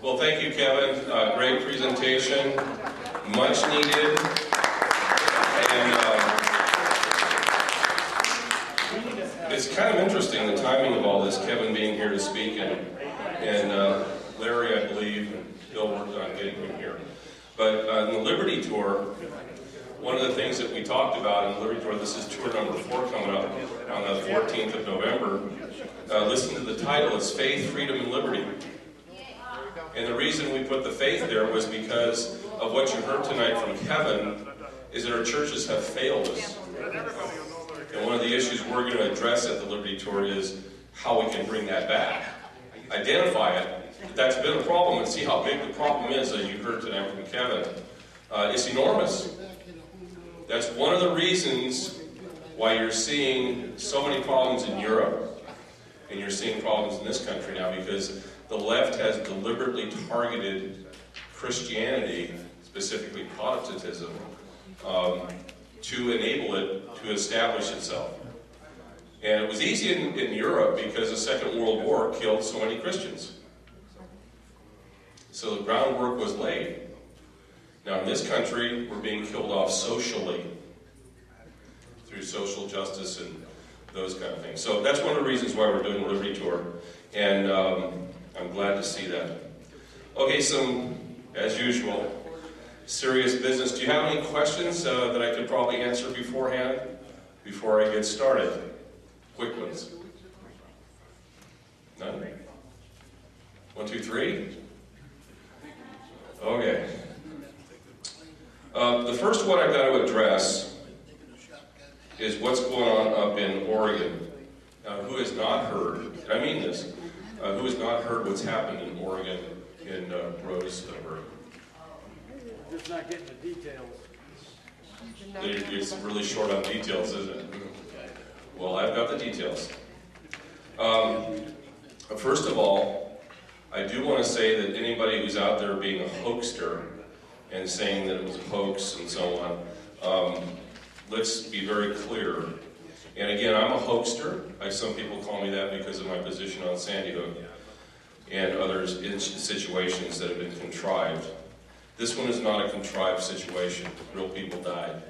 Well, thank you, Kevin. Great presentation, much needed. And it's kind of interesting, the timing of all this, Kevin being here to speak, and Larry, I believe, and Bill worked on getting him here. But in the Liberty Tour, one of the things that we talked about in the Liberty Tour, this is tour number 4 coming up on the 14th of November. Listen to the title, it's Faith, Freedom, and Liberty. And the reason we put the faith there was because of what you heard tonight from Kevin, is that our churches have failed us. And one of the issues we're going to address at the Liberty Tour is how we can bring that back. Identify it. That's been a problem, and see how big the problem is, as you heard tonight from Kevin. It's enormous. That's one of the reasons why you're seeing so many problems in Europe, and you're seeing problems in this country now, because the left has deliberately targeted Christianity, specifically Protestantism, to enable it to establish itself. And it was easy in Europe because the Second World War killed so many Christians. So the groundwork was laid. Now in this country, we're being killed off socially through social justice and those kind of things. So that's one of the reasons why we're doing the Liberty Tour. And I'm glad to see that. Okay, some, as usual, serious business. Do you have any questions that I could probably answer beforehand, before I get started? Quick ones. None? 1, 2, 3? Okay. The first one I've got to address is what's going on up in Oregon. Now, who has not heard, and I mean this, who has not heard what's happened in Oregon in Roseburg? Just not getting the details. It's really short on details, isn't it? Well, I've got the details. First of all, I do want to say that anybody who's out there being a hoaxer and saying that it was a hoax and so on, let's be very clear. And again, I'm a hoaxer. Some people call me that because of my position on Sandy Hook and others in situations that have been contrived. This one is not a contrived situation. Real people died.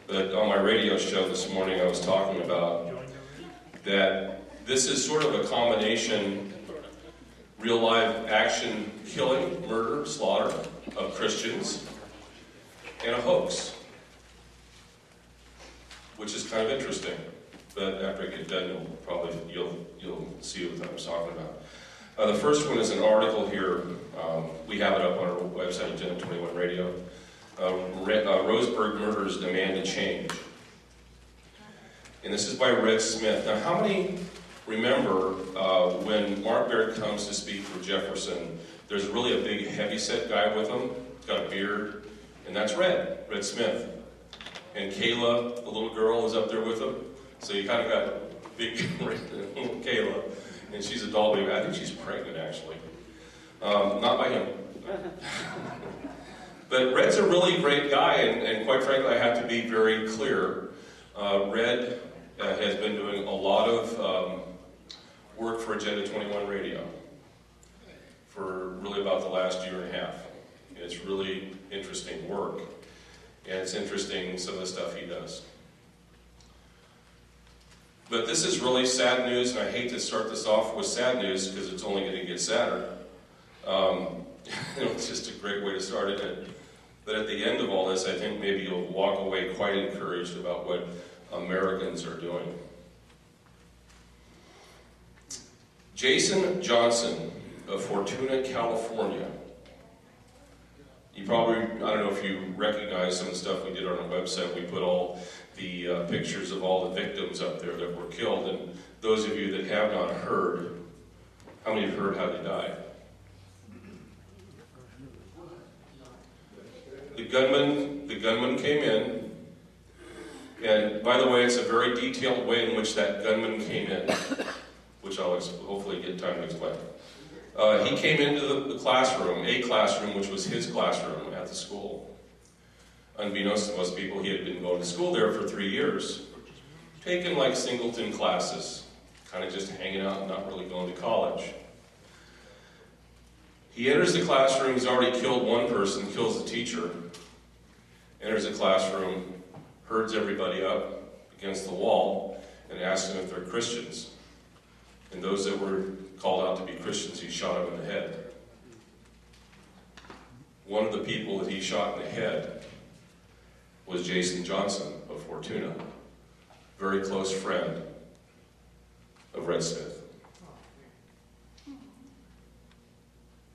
But on my radio show this morning, I was talking about that this is sort of a combination, real live action killing, murder, slaughter of Christians, and a hoax, which is kind of interesting. But after I get done, you'll see what I'm talking about. The first one is an article here. We have it up on our website, Agenda 21 Radio. Roseburg murders demand a change. And this is by Red Smith. Now, how many remember when Mark Baird comes to speak for Jefferson, there's really a big heavyset guy with him, he's got a beard, and that's Red Smith. And Kayla, the little girl, is up there with him. So you kind of got big little Kayla, and she's a doll baby. I think she's pregnant, actually. Not by him. But Red's a really great guy, and quite frankly, I have to be very clear. Red has been doing a lot of work for Agenda 21 Radio for really about the last year and a half. And it's really interesting work, and it's interesting some of the stuff he does. But this is really sad news, and I hate to start this off with sad news because it's only going to get sadder. It's just a great way to start it. But at the end of all this, I think maybe you'll walk away quite encouraged about what Americans are doing. Jason Johnson of Fortuna, California. You probably, I don't know if you recognize some of the stuff we did on our website. We put all the pictures of all the victims up there that were killed. And those of you that have not heard, how many have heard how they died? The gunman came in, and by the way, it's a very detailed way in which that gunman came in, which I'll hopefully get time to explain. He came into the classroom, a classroom which was his classroom at the school. Unbeknownst to most people, he had been going to school there for 3 years, taking like singleton classes, kind of just hanging out and not really going to college. He enters the classroom, he's already killed one person, kills the teacher, enters the classroom, herds everybody up against the wall, and asks them if they're Christians. And those that were called out to be Christians, he shot them in the head. One of the people that he shot in the head was Jason Johnson of Fortuna, very close friend of Red Smith.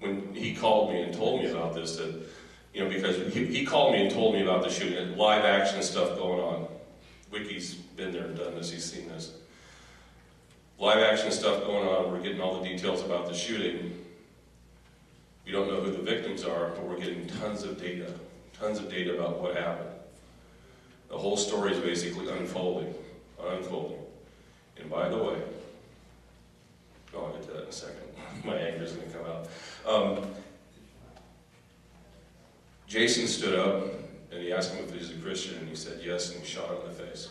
When he called me and told me about this, that, because he called me and told me about the shooting, live action stuff going on. Wiki's been there and done this, he's seen this. Live action stuff going on, we're getting all the details about the shooting. We don't know who the victims are, but we're getting tons of data about what happened. The whole story is basically unfolding. And by the way, I'll get to that in a second. My anger's going to come out. Jason stood up and he asked him if he was a Christian, and he said yes, and he shot him in the face.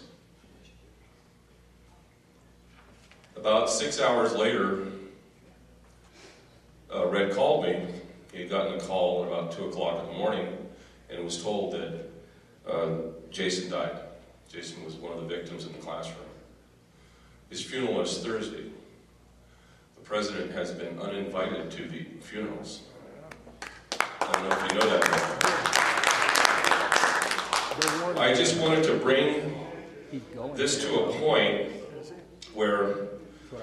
About 6 hours later, Red called me. He had gotten a call at about 2 o'clock in the morning and was told that Jason died. Jason was one of the victims in the classroom. His funeral was Thursday. The president has been uninvited to the funerals. I don't know if you know that. I just wanted to bring this to a point where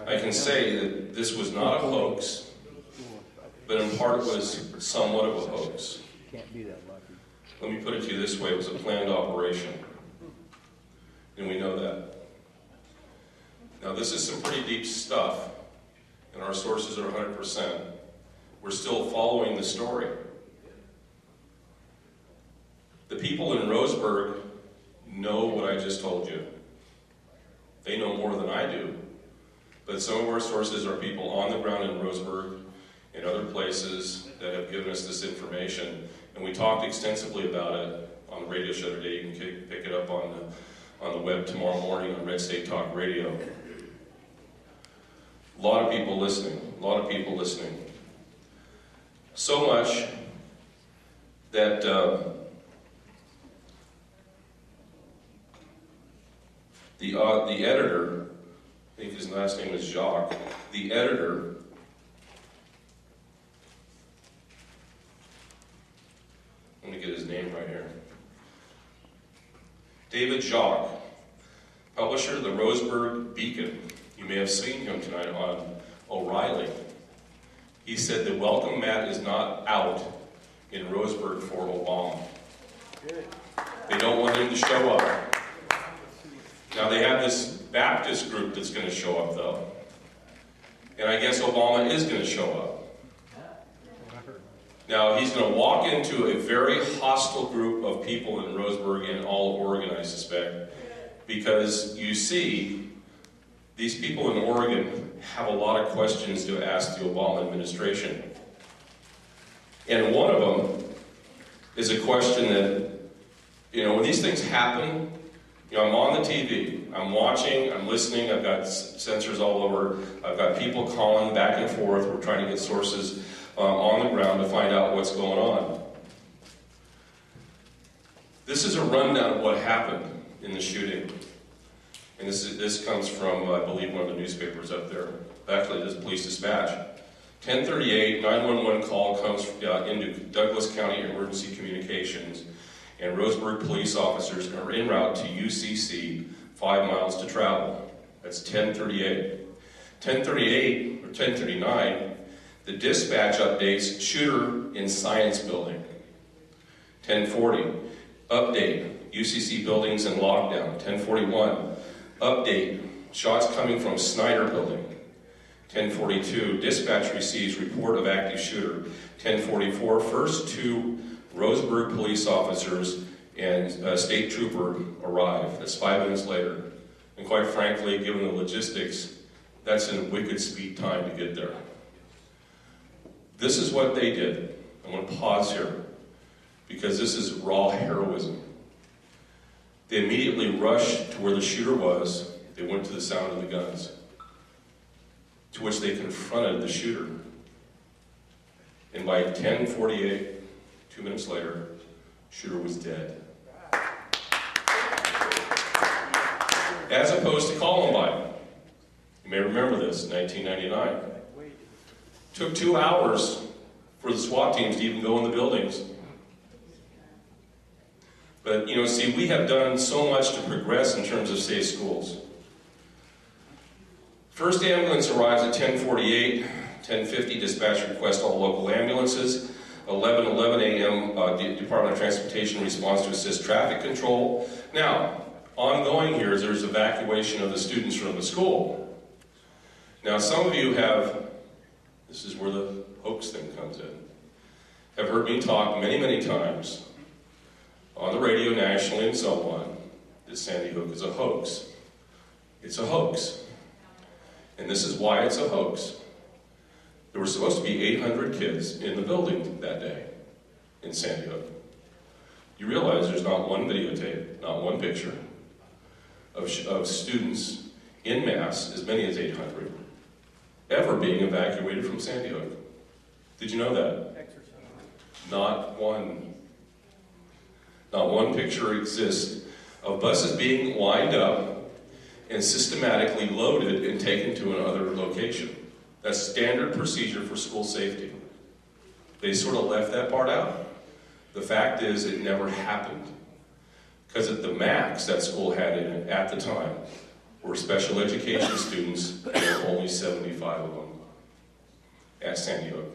I can say that this was not a hoax, but in part it was somewhat of a hoax. Let me put it to you this way, it was a planned operation. And we know that. Now this is some pretty deep stuff, and our sources are 100%. We're still following the story. The people in Roseburg know what I just told you. They know more than I do. But some of our sources are people on the ground in Roseburg and other places that have given us this information. And we talked extensively about it on the radio show today. You can pick it up on the web tomorrow morning on Red State Talk Radio. A lot of people listening. So much that the editor, I think his last name is Jacques, the editor let me get his name right here. David Jacques, publisher of the Roseburg Beacon. You may have seen him tonight on O'Reilly. He said the welcome mat is not out in Roseburg for Obama. They don't want him to show up. Now they have this Baptist group that's going to show up though. And I guess Obama is going to show up. Now he's going to walk into a very hostile group of people in Roseburg and all of Oregon, I suspect, because you see, these people in Oregon have a lot of questions to ask the Obama administration. And one of them is a question that, when these things happen, I'm on the TV, I'm watching, I'm listening, I've got sensors all over, I've got people calling back and forth, we're trying to get sources on the ground to find out what's going on. This is a rundown of what happened in the shooting. And this comes from, I believe, one of the newspapers up there. Actually, this Police Dispatch. 10:38, 911 call comes into Douglas County Emergency Communications, and Roseburg police officers are en route to UCC, 5 miles to travel. That's 10:38. 10:38 or 10:39, the dispatch updates shooter in Science Building. 10:40, update UCC buildings in lockdown. 10:41, update shots coming from Snyder Building. 10:42, dispatch receives report of active shooter. 10:44, first 2 Roseburg police officers and a state trooper arrive. That's 5 minutes later. And quite frankly, given the logistics, that's in wicked speed time to get there. This is what they did. I'm going to pause here because this is raw heroism. They immediately rushed to where the shooter was. They went to the sound of the guns, to which they confronted the shooter. And by 10:48, 2 minutes later, shooter was dead. As opposed to Columbine. You may remember this, 1999. Took 2 hours for the SWAT teams to even go in the buildings. But, you know, see, we have done so much to progress in terms of safe schools. First ambulance arrives at 10:48, 10:50, dispatch request all local ambulances. 11:11 a.m., Department of Transportation responds to assist traffic control. Now, ongoing here is there's evacuation of the students from the school. Now, some of you have, this is where the hoax thing comes in, have heard me talk many, many times on the radio nationally and so on, that Sandy Hook is a hoax. It's a hoax. And this is why it's a hoax. There were supposed to be 800 kids in the building that day in Sandy Hook. You realize there's not one videotape, not one picture of students in mass, as many as 800, ever being evacuated from Sandy Hook. Did you know that? Not one. Not one picture exists of buses being lined up and systematically loaded and taken to another location. That's standard procedure for school safety. They sort of left that part out. The fact is, it never happened. Because at the max that school had in it at the time were special education students, there were only 75 of them at Sandy Hook.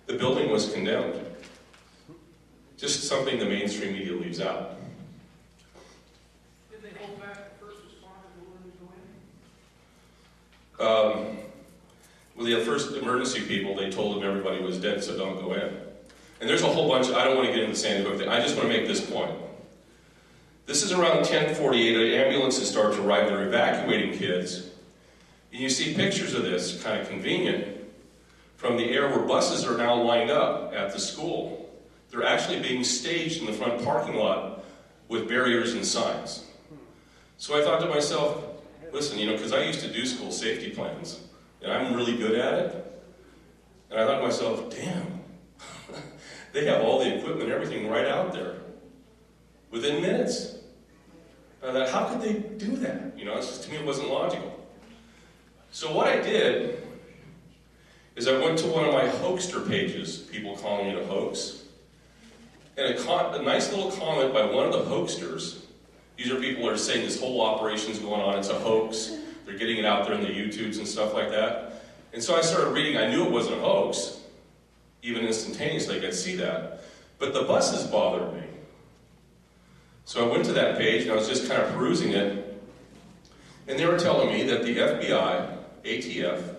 The building was condemned. Just something the mainstream media leaves out. Did they hold back the first responders who wanted to go in? Well, the first emergency people, they told them everybody was dead, so don't go in. And there's a whole bunch, I don't want to get into the Sandy Hook thing, I just want to make this point. This is around 10:48, ambulances start to arrive, they're evacuating kids. And you see pictures of this, kind of convenient, from the air where buses are now lined up at the school. They're actually being staged in the front parking lot with barriers and signs. So I thought to myself, listen, you know, because I used to do school safety plans, and I'm really good at it. And I thought to myself, damn, they have all the equipment, everything right out there within minutes. And I thought, how could they do that? You know, it's just, to me, it wasn't logical. So what I did is I went to one of my hoaxster pages, people calling it a hoax, and a nice little comment by one of the hoaxsters. These are people who are saying this whole operation's going on, it's a hoax. They're getting it out there in the YouTubes and stuff like that. And so I started reading, I knew it wasn't a hoax. Even instantaneously, I could see that. But the buses bothered me. So I went to that page and I was just kind of perusing it. And they were telling me that the FBI, ATF,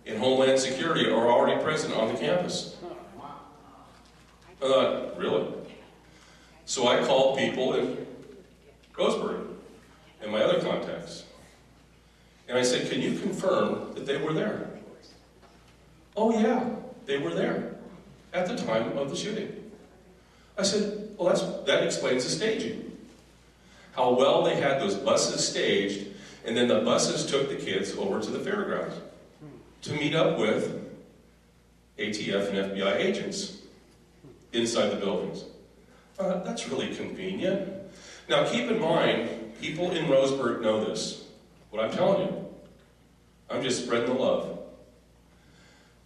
and Homeland Security are already present on the campus. I thought, really? So I called people in Roseburg and my other contacts. And I said, can you confirm that they were there? Oh yeah, they were there at the time of the shooting. I said, well, that explains the staging. How well they had those buses staged, and then the buses took the kids over to the fairgrounds to meet up with ATF and FBI agents inside the buildings. That's really convenient. Now keep in mind, people in Roseburg know this, what I'm telling you. I'm just spreading the love.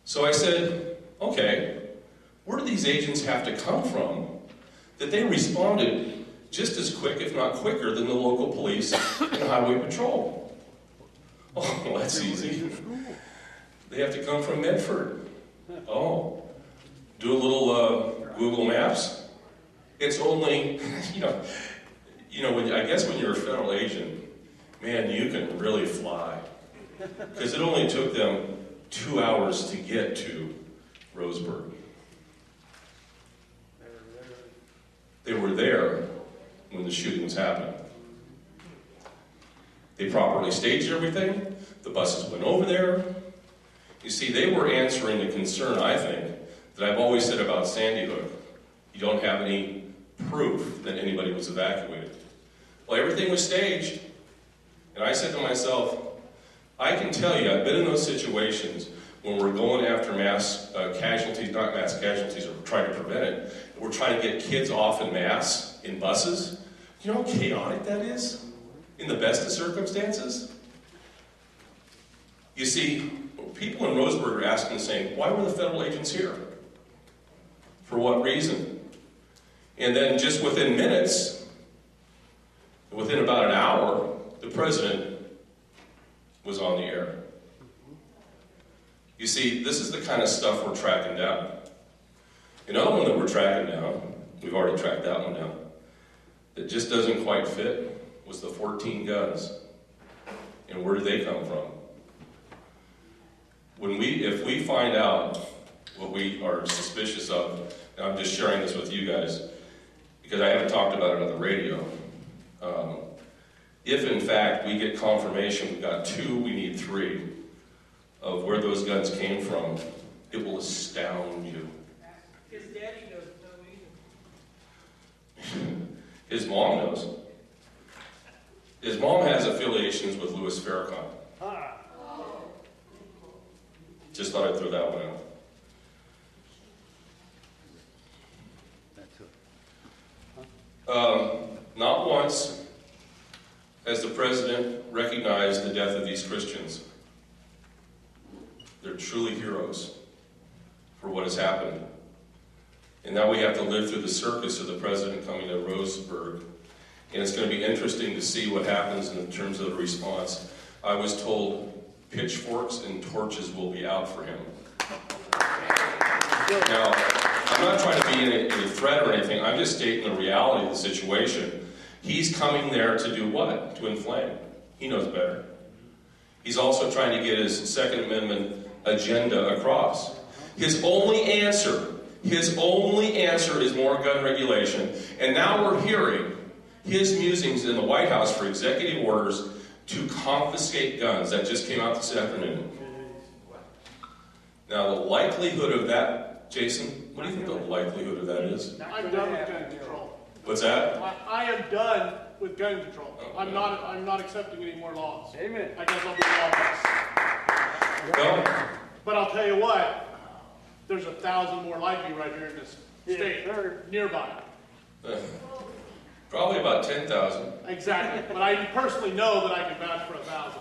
So I said, okay, where do these agents have to come from that they responded just as quick, if not quicker, than the local police and highway patrol? Oh, well, that's easy. They have to come from Medford. Oh, do a little Google Maps. It's only, I guess when you're a federal agent, man, you can really fly. Because it only took them 2 hours to get to Roseburg. They were there when the shooting was happening. They properly staged everything. The buses went over there. You see, they were answering the concern, I think, that I've always said about Sandy Hook. You don't have any proof that anybody was evacuated. Well, everything was staged. And I said to myself, I can tell you, I've been in those situations when we're going after mass casualties, not mass casualties, or trying to prevent it, we're trying to get kids off en masse in buses. You know how chaotic that is in the best of circumstances? You see, people in Roseburg are asking, saying, why were the federal agents here? For what reason? And then just within minutes, within about an hour, the president was on the air. You see, this is the kind of stuff we're tracking down. Another one that we're tracking down, we've already tracked that one down, that just doesn't quite fit, was the 14 guns. And where do they come from? If we find out what we are suspicious of, and I'm just sharing this with you guys, because I haven't talked about it on the radio, if in fact we get confirmation, we've got 2, we need 3, of where those guns came from, it will astound you. His daddy doesn't know either. His mom knows. His mom has affiliations with Louis Farrakhan. Just thought I'd throw that one out. Not once has the president recognized the death of these Christians. They're truly heroes for what has happened. And now we have to live through the circus of the president coming to Roseburg. And it's going to be interesting to see what happens in terms of the response. I was told pitchforks and torches will be out for him. Now, I'm not trying to be any threat or anything. I'm just stating the reality of the situation. He's coming there to do what? To inflame. He knows better. He's also trying to get his Second Amendment agenda across. His only answer is more gun regulation. And now we're hearing his musings in the White House for executive orders to confiscate guns. That just came out this afternoon. Now, the likelihood of that, Jason, what do you think the likelihood of that is? I'm done with gun control. What's that? I am done with gun control. I'm not accepting any more laws. Amen. I guess I'll be lawless. Well, But I'll tell you what, there's 1,000 more like me right here in this state, nearby. probably about 10,000. Exactly. But I personally know that I can vouch for 1,000.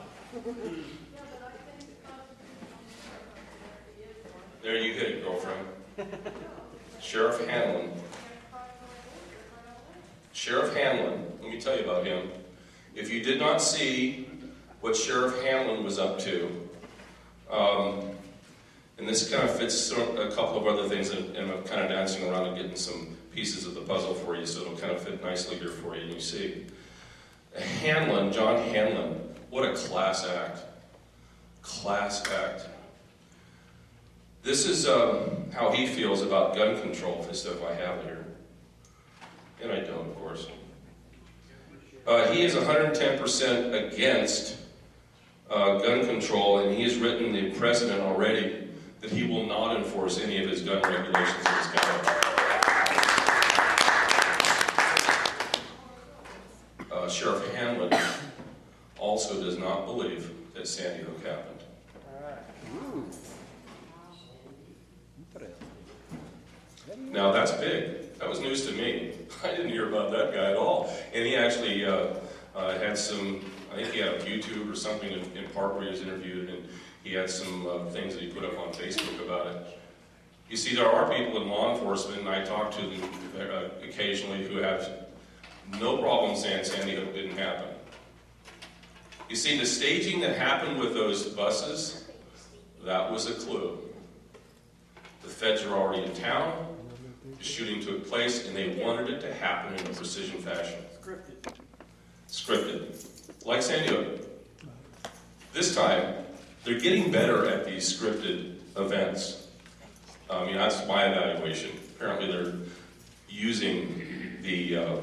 There you hit it, girlfriend. Sheriff Hanlon. Sheriff Hanlon, let me tell you about him. If you did not see what Sheriff Hanlon was up to, and this kind of fits a couple of other things, and I'm kind of dancing around and getting some pieces of the puzzle for you, so it'll kind of fit nicely here for you, and you see. Hanlon, John Hanlon, what a class act. Class act. This is how he feels about gun control, this stuff I have here. And I don't, of course. He is 110% against gun control, and he has written the president already that he will not enforce any of his gun regulations in his county. Sheriff Hanlon also does not believe that Sandy Hook happened. Now that's big. That was news to me. I didn't hear about that guy at all. And he actually had some, I think he had a YouTube or something in part where he was interviewed, and he had some things that he put up on Facebook about it. You see, there are people in law enforcement, and I talk to them occasionally, who have no problem saying Sandy Hook didn't happen. You see, the staging that happened with those buses, that was a clue. The feds are already in town. The shooting took place, and they wanted it to happen in a precision fashion. Scripted. Like Sandy Hook. This time, they're getting better at these scripted events. I mean, that's my evaluation. Apparently, they're using the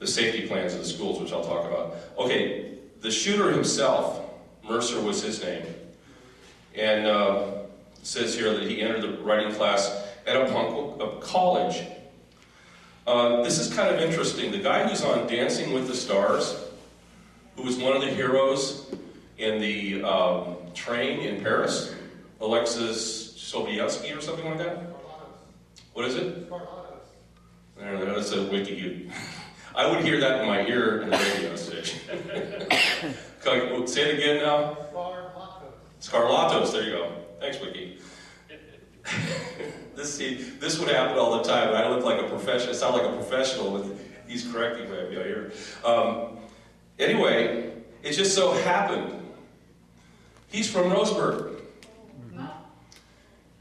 safety plans of the schools, which I'll talk about. Okay, the shooter himself, Mercer was his name, and it says here that he entered the writing class at a college. This is kind of interesting. The guy who's on Dancing with the Stars, who was one of the heroes in the train in Paris, Alexis Sobielski or something like that? What is it? That's a wiki. I would hear that in my ear in the radio station. Say it again now. Scarlatos, there you go. Thanks, Wiki. This would happen all the time, and I look like a professional. I sound like a professional. He's correcting me here. Anyway, it just so happened. He's from Roseburg.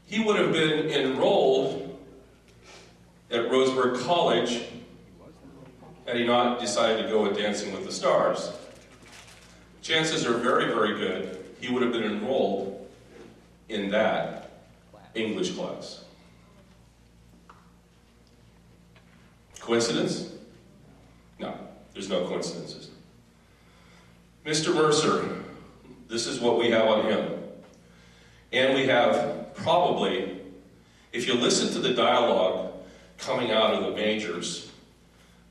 He would have been enrolled at Roseburg College had he not decided to go with Dancing with the Stars. Chances are very, very good he would have been enrolled in that English class. Coincidence? No, there's no coincidences. Mr. Mercer, this is what we have on him. And we have probably, if you listen to the dialogue coming out of the majors,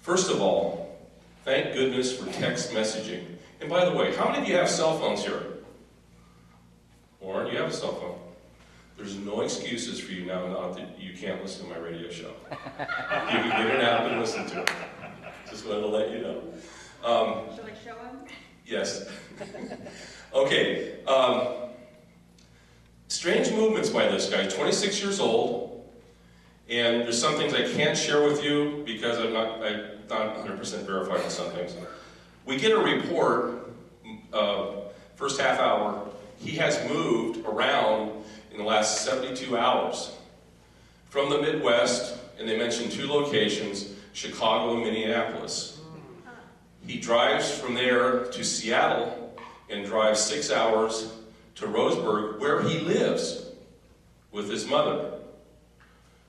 first of all, thank goodness for text messaging. And by the way, how many of you have cell phones here? Warren, you have a cell phone. There's no excuses for you now not that you can't listen to my radio show. You can get an app and listen to it. Just wanted to let you know. Shall I show him? Yes. Okay. Strange movements by this guy, 26 years old, and there's some things I can't share with you because I'm not 100% verified on some things. We get a report, first half hour, he has moved around in the last 72 hours from the Midwest, and they mentioned 2 locations, Chicago and Minneapolis. He drives from there to Seattle and drives 6 hours to Roseburg, where he lives with his mother,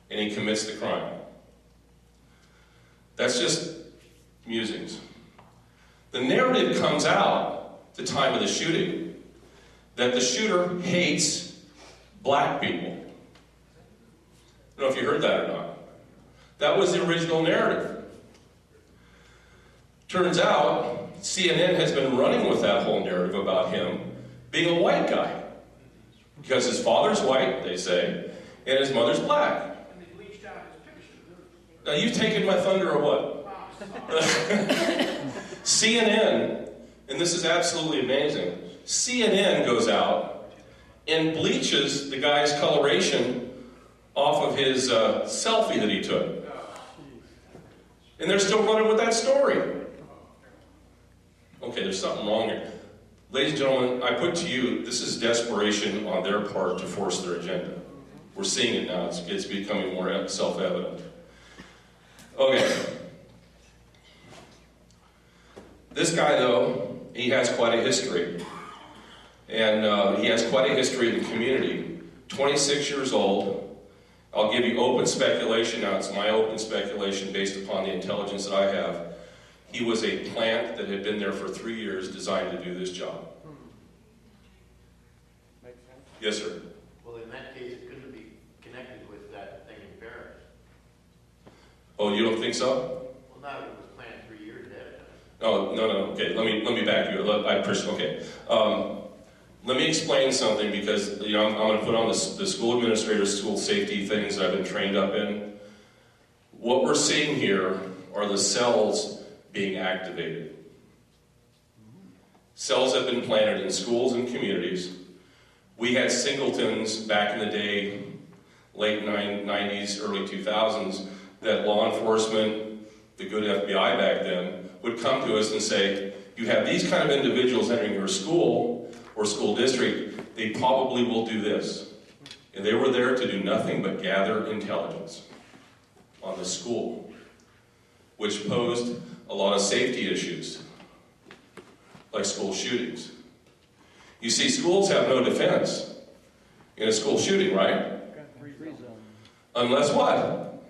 and he commits the crime. That's just musings. The narrative comes out the time of the shooting that the shooter hates black people. I don't know if you heard that or not. That was the original narrative. Turns out, CNN has been running with that whole narrative about him being a white guy. Because his father's white, they say, and his mother's black. And they bleached out his picture. Now, you've taken my thunder or what? CNN, and this is absolutely amazing, CNN goes out and bleaches the guy's coloration off of his selfie that he took. And they're still running with that story. Okay, there's something wrong here. Ladies and gentlemen, I put to you, this is desperation on their part to force their agenda. We're seeing it now. It's becoming more self-evident. Okay. This guy, though, he has quite a history. And he has quite a history in the community. 26 years old. I'll give you open speculation. Now, it's my open speculation based upon the intelligence that I have. He was a plant that had been there for 3 years designed to do this job. Makes sense. Yes, sir. Well, in that case, it couldn't be connected with that thing in Paris. Oh, you don't think so? Well, not if it was planned 3 years ahead of time. Oh, no. Okay, let me back you. Okay. Let me explain something because I'm going to put on the school administrators, school safety things that I've been trained up in. What we're seeing here are the cells being activated. Cells have been planted in schools and communities. We had singletons back in the day, late 90s, early 2000s, that law enforcement, the good FBI back then, would come to us and say, you have these kind of individuals entering your school or school district, they probably will do this. And they were there to do nothing but gather intelligence on the school, which posed a lot of safety issues, like school shootings. You see, schools have no defense in a school shooting, right? Unless what?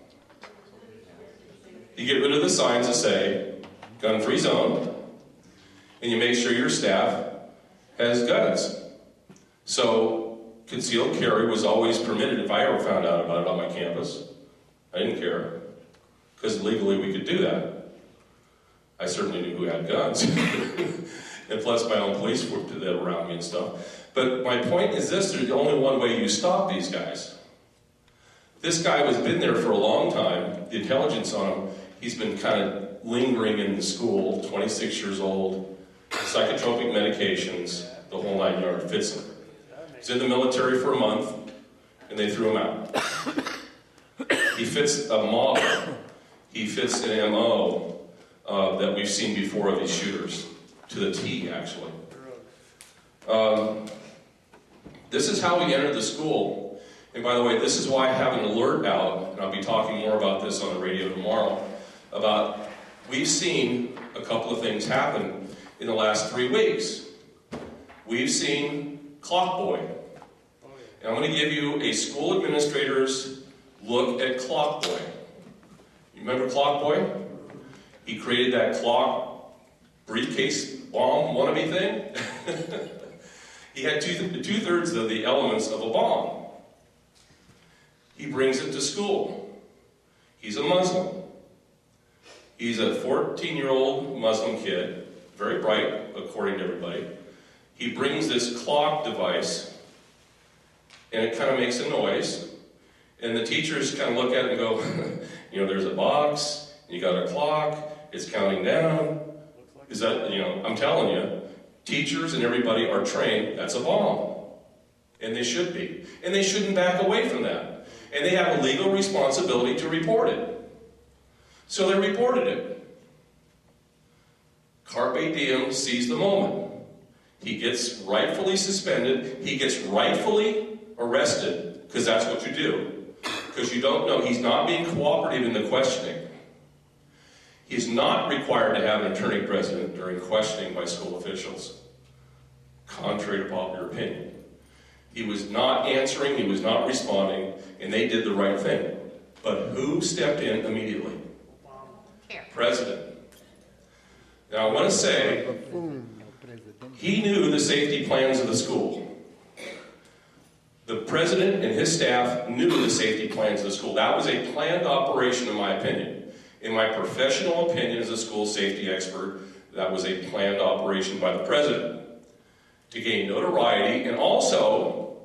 You get rid of the signs that say, gun-free zone, and you make sure your staff has guns. So, concealed carry was always permitted if I ever found out about it on my campus. I didn't care, because legally we could do that. I certainly knew who had guns. and plus my own police force that are around me and stuff. But my point is this, there's only one way you stop these guys. This guy has been there for a long time. The intelligence on him, he's been kind of lingering in the school, 26 years old, psychotropic medications, the whole 9 yards, fits him. He's in the military for a month, and they threw him out. He fits a model. He fits an MO that we've seen before of these shooters, to the T, actually. This is how we entered the school. And by the way, this is why I have an alert out, and I'll be talking more about this on the radio tomorrow, about we've seen a couple of things happen in the last 3 weeks. We've seen Clock Boy. And I'm going to give you a school administrator's look at Clock Boy. You remember Clock Boy? He created that clock briefcase bomb wannabe thing. He had two-thirds of the elements of a bomb. He brings it to school. He's a Muslim. He's a 14-year-old Muslim kid, very bright, according to everybody. He brings this clock device, and it kind of makes a noise. And the teachers kind of look at it and go, you know, there's a box, you got a clock, it's counting down. Is that, you know, I'm telling you, teachers and everybody are trained, that's a bomb. And they should be. And they shouldn't back away from that. And they have a legal responsibility to report it. So they reported it. Carpe diem seized the moment. He gets rightfully suspended. He gets rightfully arrested, because that's what you do. Because you don't know, he's not being cooperative in the questioning. He is not required to have an attorney present during questioning by school officials, contrary to popular opinion. He was not answering, he was not responding, and they did the right thing. But who stepped in immediately? President. Now I want to say, he knew the safety plans of the school. The president and his staff knew the safety plans of the school. That was a planned operation, in my opinion. In my professional opinion as a school safety expert, that was a planned operation by the president to gain notoriety and also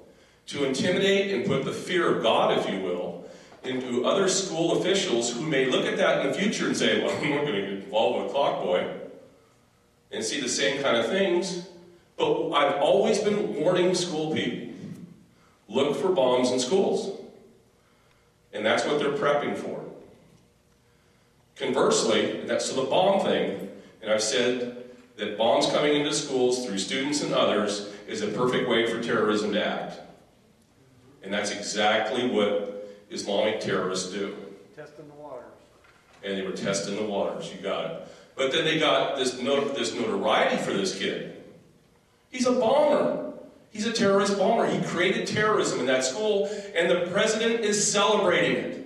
to intimidate and put the fear of God, if you will, into other school officials who may look at that in the future and say, well, I'm not going to get involved with Clock Boy, and see the same kind of things. But I've always been warning school people, look for bombs in schools. And that's what they're prepping for. Conversely, that's the bomb thing, and I've said that bombs coming into schools through students and others is a perfect way for terrorism to act. And that's exactly what Islamic terrorists do. Testing the waters. And they were testing the waters, you got it. But then they got this notoriety for this kid. He's a bomber. He's a terrorist bomber. He created terrorism in that school, and the president is celebrating it.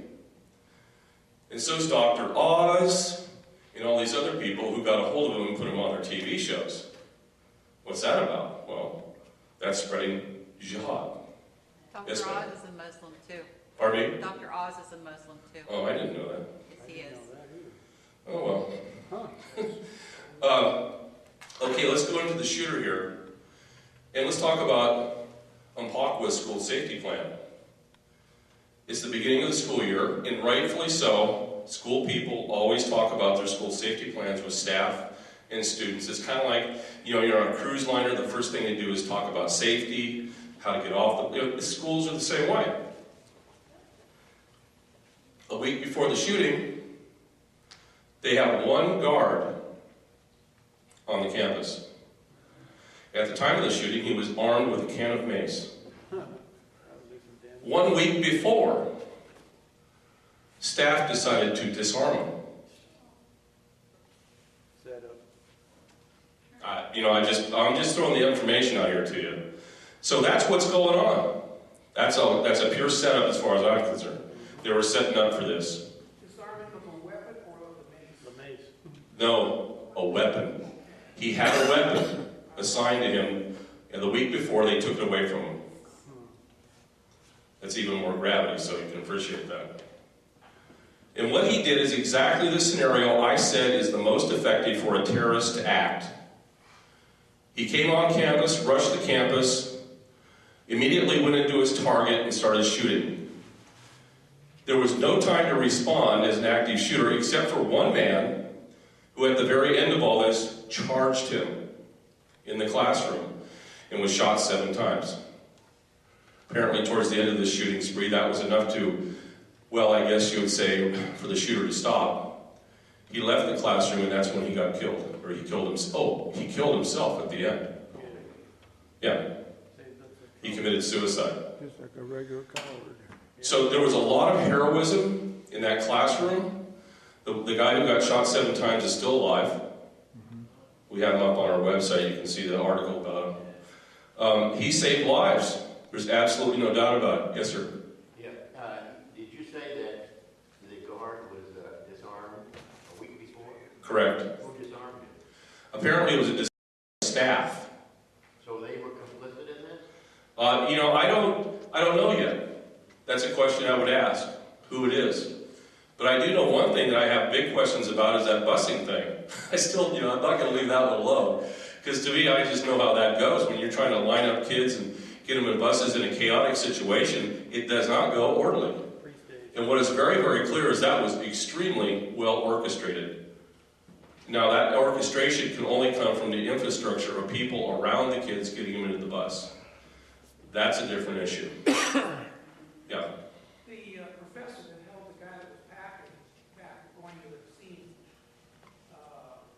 And so is Dr. Oz and all these other people who got a hold of him and put him on their TV shows. What's that about? Well, that's spreading jihad. Dr. Yes, Oz ma'am. is a Muslim too. Pardon me? Dr. Oz is a Muslim too. Oh, I didn't know that. Yes, he is. Oh, well. Okay, let's go into the shooter here. And let's talk about Umpqua's school safety plan. It's the beginning of the school year, and rightfully so. School people always talk about their school safety plans with staff and students. It's kind of like, you know, you're on a cruise liner, the first thing they do is talk about safety, how to get off the schools are the same way. A week before the shooting, they have one guard on the campus. At the time of the shooting, he was armed with a can of mace. 1 week before, staff decided to disarm him. I'm just throwing the information out here to you. So that's what's going on. That's a pure setup as far as I'm concerned. They were setting up for this. Disarming of a weapon or the mace? No, a weapon. He had a weapon assigned to him, and the week before they took it away from him. That's even more gravity, so you can appreciate that. And what he did is exactly the scenario I said is the most effective for a terrorist to act. He came on campus, rushed the campus, immediately went into his target and started shooting. There was no time to respond as an active shooter except for one man who at the very end of all this charged him in the classroom and was shot 7 times. Apparently towards the end of the shooting spree, that was enough to, well, I guess you would say, for the shooter to stop. He left the classroom and that's when he got killed, or he killed himself. Oh, he killed himself at the end. Yeah. He committed suicide. Just like a regular coward. So there was a lot of heroism in that classroom. The guy who got shot 7 times is still alive. We have him up on our website. You can see the article about him. He saved lives. There's absolutely no doubt about it. Yes, sir. Yeah. Did you say that the guard was disarmed a week before? Correct. Who disarmed him? Apparently it was a staff. So they were complicit in this? I don't know yet. That's a question I would ask, who it is. But I do know one thing that I have big questions about is that busing thing. I still, I'm not going to leave that one alone. Because to me, I just know how that goes. When you're trying to line up kids and get them in buses in a chaotic situation, it does not go orderly. And what is very, very clear is that was extremely well orchestrated. Now, that orchestration can only come from the infrastructure of people around the kids getting them into the bus. That's a different issue. Yeah. The professor that held the guy that was packing back going to the scene,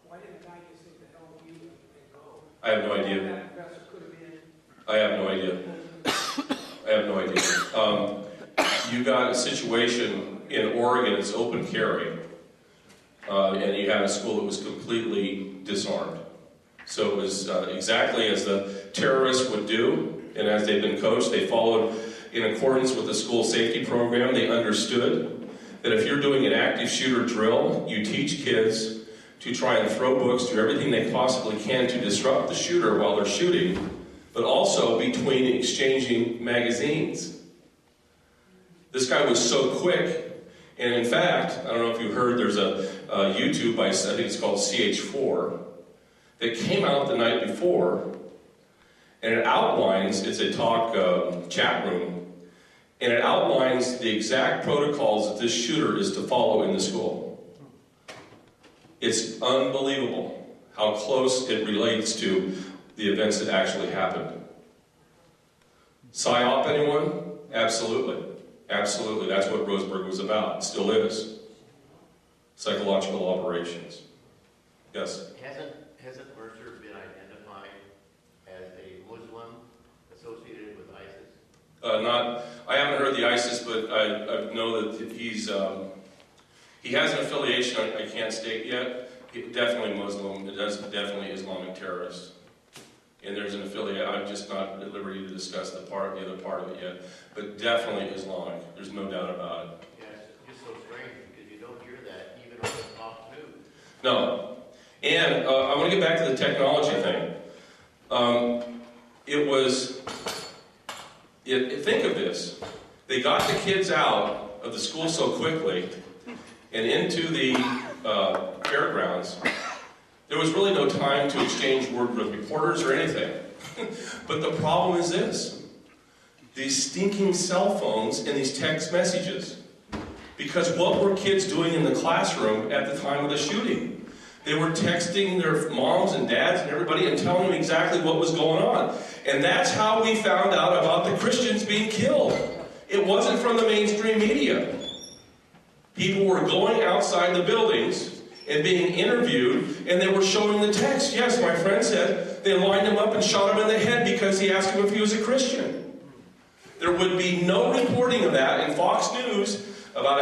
why didn't the guy just say the hell with you and go? I have no idea. That professor could have been. I have no idea. I have no idea. You got a situation in Oregon, it's open carry, and you had a school that was completely disarmed. So it was exactly as the terrorists would do, and as they've been coached, they followed in accordance with the school safety program. They understood that if you're doing an active shooter drill, you teach kids to try and throw books, do everything they possibly can to disrupt the shooter while they're shooting, but also between exchanging magazines. This guy was so quick, and in fact, I don't know if you heard, there's a YouTube by, I think it's called CH4, that came out the night before, and it outlines, it's a talk chat room, and it outlines the exact protocols that this shooter is to follow in the school. It's unbelievable how close it relates to the events that actually happened. PSYOP, anyone? Absolutely. Absolutely. That's what Roseburg was about. It still is. Psychological operations. Yes? Hasn't Mercer been identified as a Muslim associated with ISIS? I haven't heard the ISIS, but I know that he has an affiliation I can't state yet. Definitely Muslim. It is definitely Islamic terrorist. And there's an affiliate. I'm just not at liberty to discuss the other part of it yet. But definitely Islamic. There's no doubt about it. Yeah, it's just so strange because you don't hear that even on the Fox News. No. And I want to get back to the technology thing. Think of this. They got the kids out of the school so quickly and into the fairgrounds. There was really no time to exchange word with reporters or anything. But the problem is this. These stinking cell phones and these text messages. Because what were kids doing in the classroom at the time of the shooting? They were texting their moms and dads and everybody and telling them exactly what was going on. And that's how we found out about the Christians being killed. It wasn't from the mainstream media. People were going outside the buildings and being interviewed, and they were showing the text. Yes, my friend said they lined him up and shot him in the head because he asked him if he was a Christian. There would be no reporting of that in Fox News. About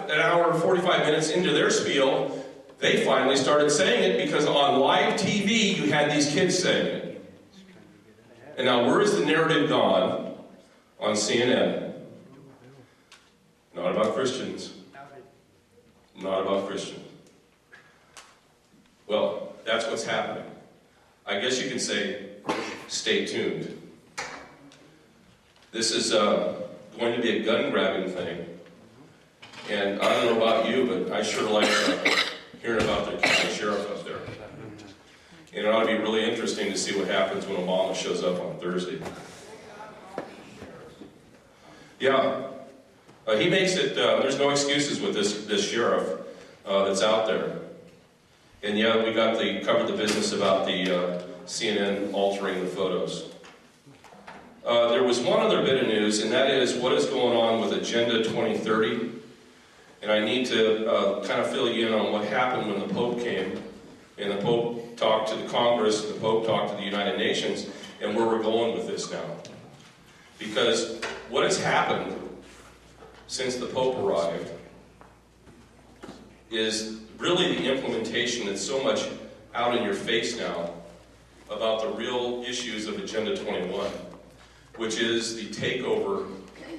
an hour and 45 minutes into their spiel, they finally started saying it because on live TV you had these kids saying it. And now where is the narrative gone on CNN? Not about Christians. Not about Christians. Well, that's what's happening. I guess you can say, stay tuned. This is going to be a gun-grabbing thing. And I don't know about you, but I sure like hearing about the county sheriff up there. And it ought to be really interesting to see what happens when Obama shows up on Thursday. Yeah. He makes it, there's no excuses with this sheriff that's out there. And yeah, we covered the business about the CNN altering the photos. There was one other bit of news, and that is what is going on with Agenda 2030. And I need to kind of fill you in on what happened when the Pope came. And the Pope talked to the Congress, and the Pope talked to the United Nations, and where we're going with this now. Because what has happened since the Pope arrived is really the implementation that's so much out in your face now about the real issues of Agenda 21, which is the takeover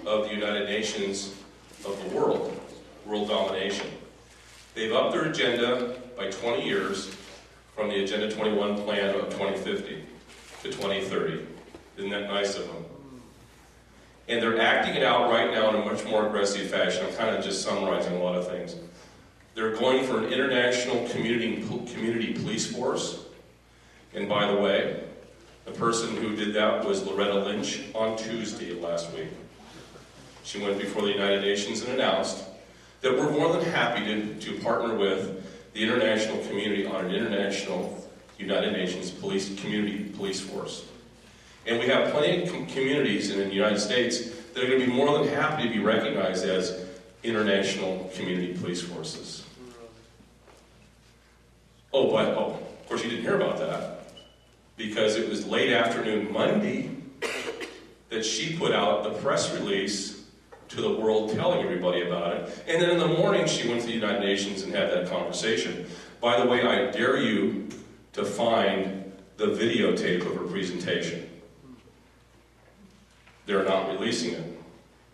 of the United Nations of the world domination. They've upped their agenda by 20 years from the Agenda 21 plan of 2050 to 2030. Isn't that nice of them? And they're acting it out right now in a much more aggressive fashion. I'm kind of just summarizing a lot of things. They're going for an international community police force. And by the way, the person who did that was Loretta Lynch on Tuesday of last week. She went before the United Nations and announced that we're more than happy to partner with the international community on an international United Nations community police force. And we have plenty of communities in the United States that are going to be more than happy to be recognized as international community police forces. Of course you didn't hear about that, because it was late afternoon Monday that she put out the press release to the world telling everybody about it. And then in the morning she went to the United Nations and had that conversation. By the way, I dare you to find the videotape of her presentation. They're not releasing it.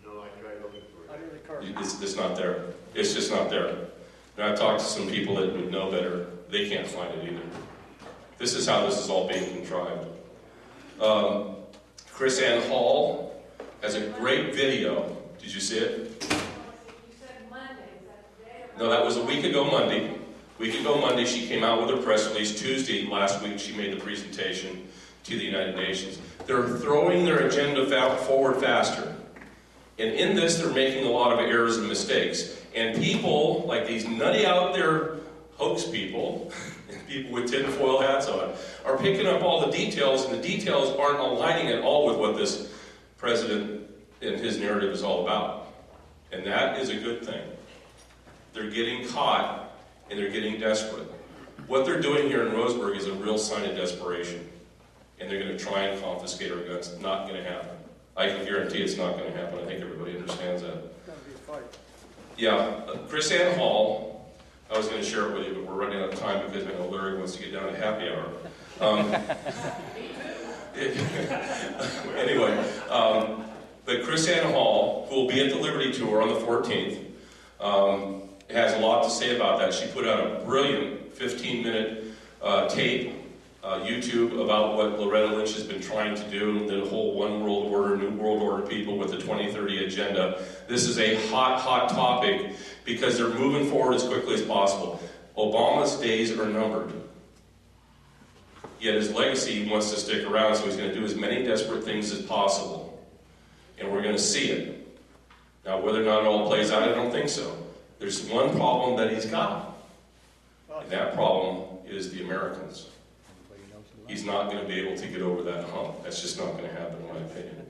No, I tried looking for it. It's not there. It's just not there. And I've talked to some people that would know better. They can't find it either. This is how this is all being contrived. Chris Ann Hall has a great video. Did you see it? You said Monday. Is that today? No, that was a week ago Monday. She came out with her press release. Tuesday last week she made the presentation to the United Nations. They're throwing their agenda forward faster. And in this, they're making a lot of errors and mistakes. And people, like these nutty out there hoax people, and people with tinfoil hats on, are picking up all the details, and the details aren't aligning at all with what this president and his narrative is all about. And that is a good thing. They're getting caught, and they're getting desperate. What they're doing here in Roseburg is a real sign of desperation. And they're going to try and confiscate our guns. It's not going to happen. I can guarantee it's not going to happen. I think everybody understands that. It's going to be a fight. Yeah, Chris Ann Hall, I was going to share it with you, but we're running out of time because I know Larry wants to get down to happy hour. Anyway, but Chris Ann Hall, who will be at the Liberty Tour on the 14th, has a lot to say about that. She put out a brilliant 15-minute tape, YouTube, about what Loretta Lynch has been trying to do, the whole one world order, new world order people with the 2030 agenda. This is a hot, hot topic because they're moving forward as quickly as possible. Obama's days are numbered. Yet his legacy wants to stick around, so he's going to do as many desperate things as possible. And we're going to see it. Now, whether or not it all plays out, I don't think so. There's one problem that he's got. And that problem is the Americans. He's not going to be able to get over that hump. That's just not going to happen, in my opinion.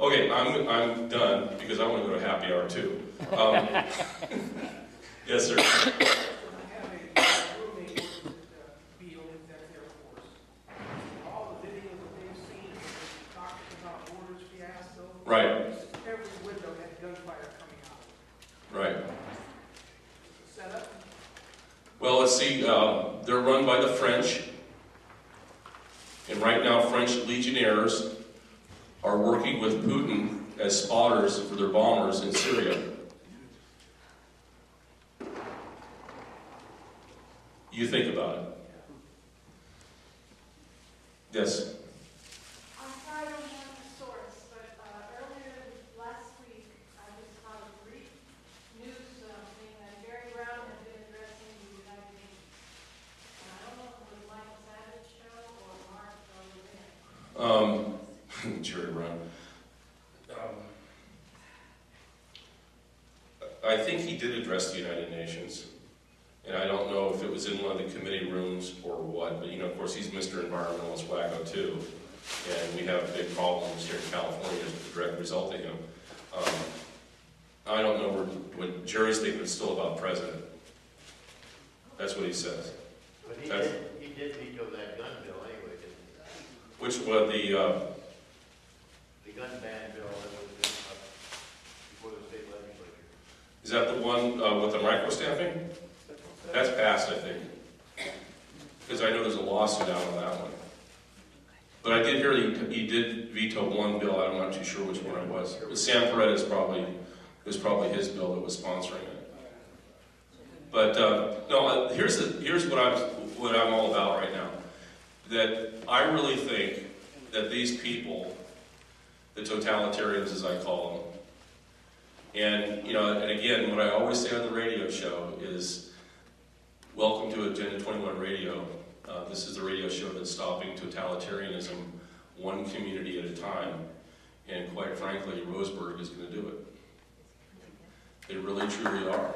Okay, I'm done, because I want to go to happy hour, too. Yes, sir. I have a roommate works at Beale Executive Air Force. All the videos that they've seen, talking about borders fiasco. Right. Every window had gunfire coming out. Right. Set up. Well, let's see. They're run by the French. And right now, French legionnaires are working with Putin as spotters for their bombers in Syria. You think about it. Yes? I'm sorry I don't have the source, but earlier last week, I just saw a brief news thing that Gary Brown had been addressing the United Nations. And I don't know if it was Michael Savage show I think he did address the United Nations. And I don't know if it was in one of the committee rooms or what, but of course he's Mr. Environmentalist wacko too. And we have big problems here in California as a direct result of him. I don't know what Jerry's statement is still about president. That's what he says. But he did veto that gun bill anyway, didn't he? Which was The gun ban bill that was before the state legislature. is that the one with the microstamping? That's passed, I think. Because I know there's a lawsuit out on that one. But I did hear he did veto one bill. I'm not too sure which one it was. But Sam Perret was probably his bill that was sponsoring it. But no, here's what I'm all about right now. That I really think that these people, the totalitarians as I call them, and and again, what I always say on the radio show is, welcome to Agenda 21 Radio. This is the radio show that's stopping totalitarianism one community at a time. And quite frankly, Roseburg is going to do it. They really, truly are.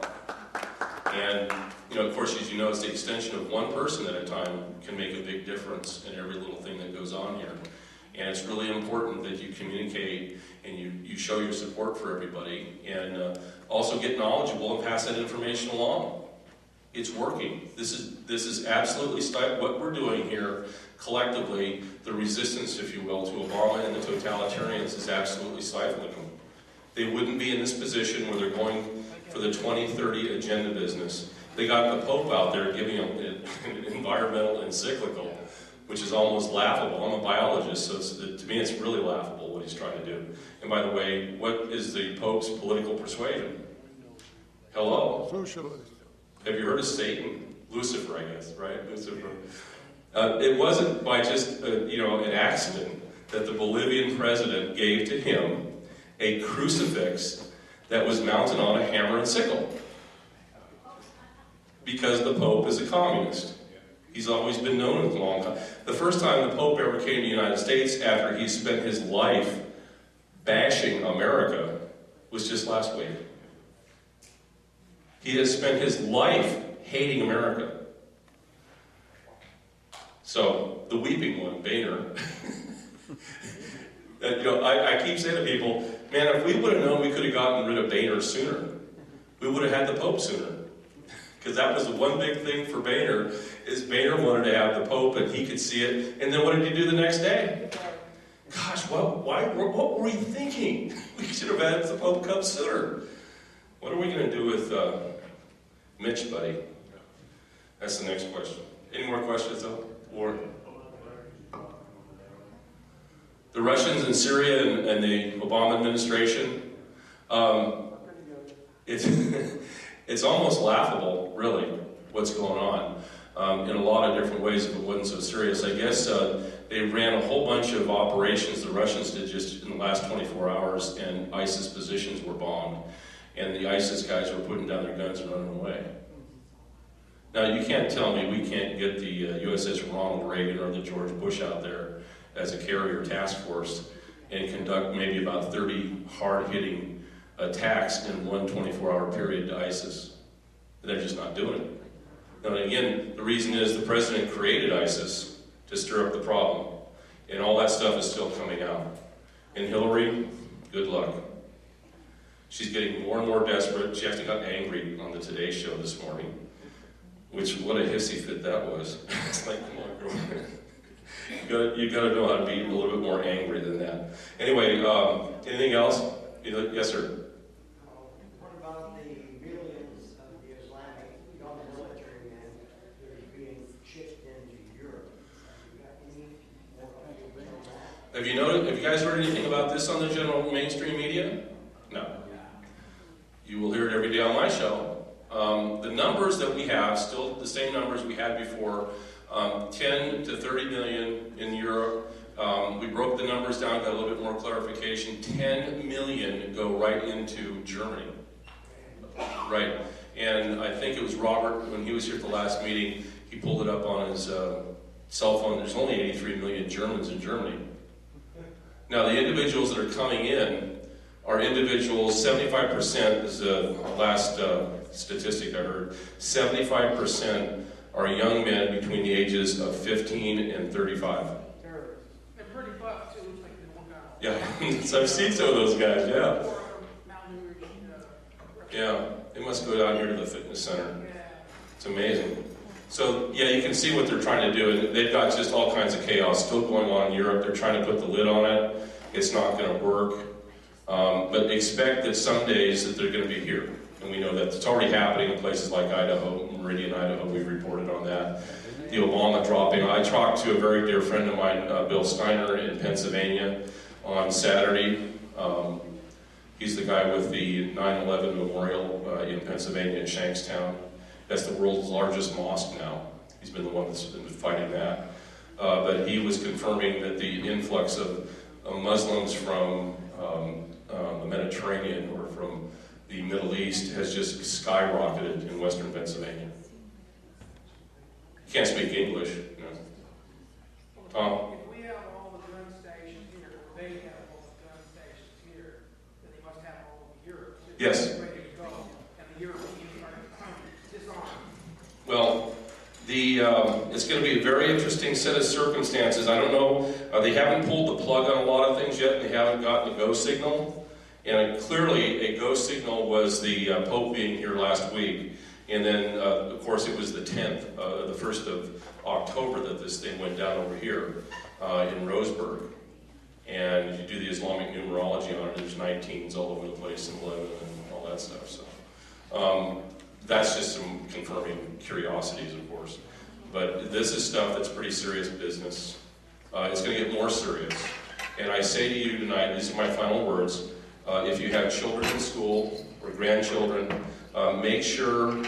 And, of course, as you know, it's the extension of one person at a time can make a big difference in every little thing that goes on here. And it's really important that you communicate and you show your support for everybody and also get knowledgeable and pass that information along. It's working. This is absolutely what we're doing here collectively. The resistance, if you will, to Obama and the totalitarians is absolutely stifling them. They wouldn't be in this position where they're going for the 2030 agenda business. They got the Pope out there giving them an environmental encyclical, which is almost laughable. I'm a biologist, so to me it's really laughable what he's trying to do. And by the way, what is the Pope's political persuasion? Hello? Socialist. Have you heard of Satan? Lucifer, I guess, right? Lucifer. It wasn't by just an accident that the Bolivian president gave to him a crucifix that was mounted on a hammer and sickle. Because the Pope is a communist. He's always been known as a long time. The first time the Pope ever came to the United States after he spent his life bashing America was just last week. He has spent his life hating America. So, the weeping one, Boehner. I keep saying to people, man, if we would have known we could have gotten rid of Boehner sooner, we would have had the Pope sooner. Because that was the one big thing for Boehner, is Boehner wanted to have the Pope and he could see it, and then what did he do the next day? Gosh, what were we thinking? We should have had the Pope come sooner. What are we going to do with Mitch, buddy? That's the next question. Any more questions, though? Warren? The Russians in Syria and the Obama administration, it's almost laughable, really, what's going on in a lot of different ways if it wasn't so serious. I guess they ran a whole bunch of operations the Russians did just in the last 24 hours, and ISIS positions were bombed. And the ISIS guys were putting down their guns and running away. Now, you can't tell me we can't get the USS Ronald Reagan or the George Bush out there as a carrier task force and conduct maybe about 30 hard-hitting attacks in one 24-hour period to ISIS. They're just not doing it. Now, again, the reason is the president created ISIS to stir up the problem. And all that stuff is still coming out. And Hillary, good luck. She's getting more and more desperate. She actually got angry on the Today Show this morning. Which, what a hissy fit that was. It's like, come on, girl. You gotta know how to be a little bit more angry than that. Anyway, anything else? Yes, sir. What about the millions of the Islamic military men that are being shipped into Europe? Have you got any more updates on that? Have you guys heard anything about this on the general mainstream media? No. You will hear it every day on my show. The numbers that we have, still the same numbers we had before, 10 to 30 million in Europe. We broke the numbers down, got a little bit more clarification. 10 million go right into Germany. Right. And I think it was Robert, when he was here at the last meeting, he pulled it up on his cell phone. There's only 83 million Germans in Germany. Now, the individuals that are coming in are individuals, 75% is the last statistic I heard, 75% are young men between the ages of 15 and 35. They're pretty buff too, looks like they won't go. Yeah, so I've seen some of those guys, yeah. Malnourished, Yeah, they must go down here to the fitness center. yeah. It's amazing. So, yeah, you can see what they're trying to do, and they've got just all kinds of chaos still going on in Europe. They're trying to put the lid on it. It's not going to work. But expect that some days that they're going to be here. And we know that it's already happening in places like Idaho, Meridian, Idaho. We've reported on that. The Obama dropping. I talked to a very dear friend of mine, Bill Steiner, in Pennsylvania on Saturday. He's the guy with the 9/11 memorial in Pennsylvania in Shankstown. That's the world's largest mosque now. He's been the one that's been fighting that. But he was confirming that the influx of Muslims from the Mediterranean or from the Middle East has just skyrocketed in western Pennsylvania. You can't speak English, you know. Tom? If we have all the gun stations here, or they have all the gun stations here, then they must have all of Europe too. Yes. Ready to go, and the Europeans are disarmed. Well, it's going to be a very interesting set of circumstances. I don't know, they haven't pulled the plug on a lot of things yet, and they haven't gotten a go signal. And clearly, a go signal was the Pope being here last week. And then, of course, it was the 10th, the 1st of October that this thing went down over here in Roseburg. And if you do the Islamic numerology on it, there's 19s all over the place and 11 and all that stuff. So that's just some confirming curiosities, of course. But this is stuff that's pretty serious business. It's going to get more serious. And I say to you tonight, these are my final words, if you have children in school or grandchildren, make sure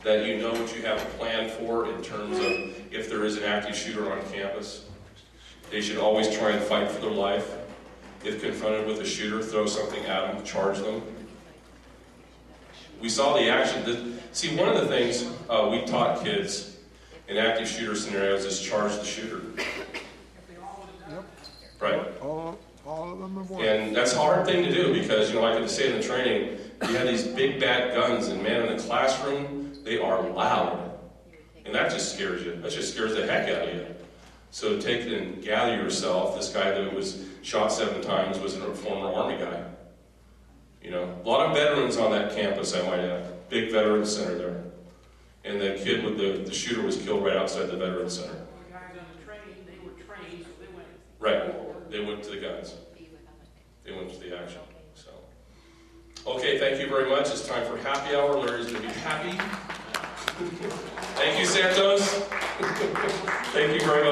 that you know what you have a plan for in terms of if there is an active shooter on campus. They should always try and fight for their life. If confronted with a shooter, throw something at them, charge them. We saw the action. See, one of the things we taught kids in active shooter scenarios is charge the shooter. Right. All of them have won. And that's a hard thing to do because, you know, like I say in the training, you have these big bad guns, and man, in the classroom, they are loud. And that just scares you. That just scares the heck out of you. So take and gather yourself. This guy that was shot 7 times was a former Army guy. You know, a lot of veterans on that campus, I might add. Big veteran center there. And the kid with the shooter was killed right outside the veteran center. The guys on the train, they were trained, so they went. Right. They went to the guns. They went to the action. So, okay, thank you very much. It's time for happy hour. Larry's going to be happy. Thank you, Santos. Thank you very much.